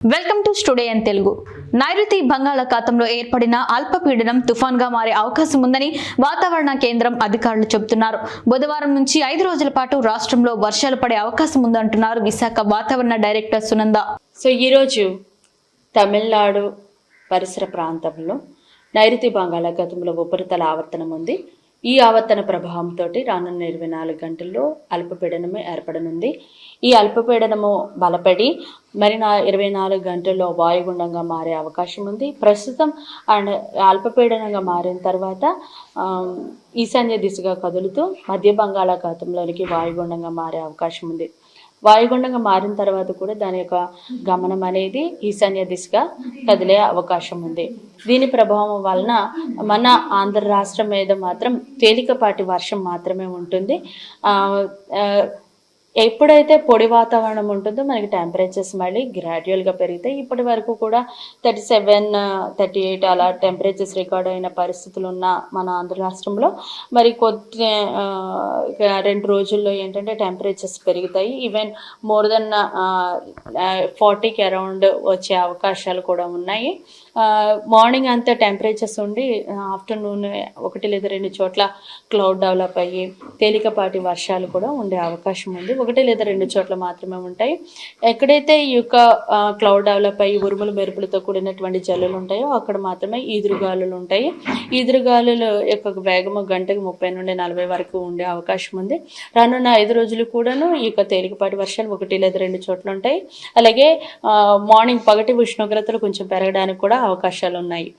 Welcome to studio in Telugu. నైరుతి బంగాళాఖాతంలో ఏర్పడిన అల్పపీడనం తుఫాన్గా మారే అవకాశం ఉందని వాతావరణ కేంద్రం అధికారులు చెబుతున్నారు. బుధవారం నుంచి 5 రోజుల పాటు రాష్ట్రంలో వర్షాలు పడే అవకాశం ఉందంటున్నారు విశాఖ వాతావరణ డైరెక్టర్ సునంద. ఈరోజు తమిళనాడు పరిసర ప్రాంతంలో నైరుతి బంగాళాఖాతంలో ఉపరితల ఆవర్తనం ఉంది. ఈ ఆవర్తన ప్రభావంతో రానున్న 24 గంటల్లో అల్పపీడనము ఏర్పడనుంది. ఈ అల్పపీడనము బలపడి మరిన 24 గంటల్లో వాయుగుండంగా మారే అవకాశం ఉంది. ప్రస్తుతం అల్పపీడనంగా మారిన తర్వాత ఈశాన్య దిశగా కదులుతూ మధ్య బంగాళాఖాతంలోనికి వాయుగుండంగా మారే అవకాశం ఉంది. వాయుగుండంగా మారిన తర్వాత కూడా దాని యొక్క గమనం అనేది ఈశాన్య దిశగా కదిలే అవకాశం ఉంది. దీని ప్రభావం వలన మన ఆంధ్ర రాష్ట్రం మీద మాత్రం తేలికపాటి వర్షం మాత్రమే ఉంటుంది. ఎప్పుడైతే పొడి వాతావరణం ఉంటుందో మనకి టెంపరేచర్స్ మళ్ళీ గ్రాడ్యువల్గా పెరుగుతాయి. ఇప్పటి వరకు కూడా 37, 38 అలా టెంపరేచర్స్ రికార్డ్ అయిన పరిస్థితులు ఉన్న మన ఆంధ్ర రాష్ట్రంలో మరి 2 రోజుల్లో ఏంటంటే టెంపరేచర్స్ పెరుగుతాయి. ఈవెన్ మోర్ దెన్ 40కి అరౌండ్ వచ్చే అవకాశాలు కూడా ఉన్నాయి. మార్నింగ్ అంతా టెంపరేచర్స్ ఉండి ఆఫ్టర్నూన్ 1 లేదా 2 చోట్ల క్లౌడ్ డెవలప్ అయ్యి తేలికపాటి వర్షాలు కూడా ఉండే అవకాశం ఉంది. 1 లేదా 2 చోట్ల మాత్రమే ఉంటాయి. ఎక్కడైతే ఈ యొక్క క్లౌడ్ డెవలప్ అయ్యి ఉరుములు మెరుపులతో కూడినటువంటి జల్లులు ఉంటాయో అక్కడ మాత్రమే ఈదురుగాలులు ఉంటాయి. ఈదురుగాలుల యొక్క వేగము గంటకు 30 నుండి 40 వరకు ఉండే అవకాశం ఉంది. రానున్న 5 రోజులు కూడాను ఈ యొక్క తేలికపాటి వర్షాలు 1 లేదా 2 చోట్ల ఉంటాయి. అలాగే మార్నింగ్ పగటి ఉష్ణోగ్రతలు కొంచెం పెరగడానికి కూడా అవకాశాలు ఉన్నాయి.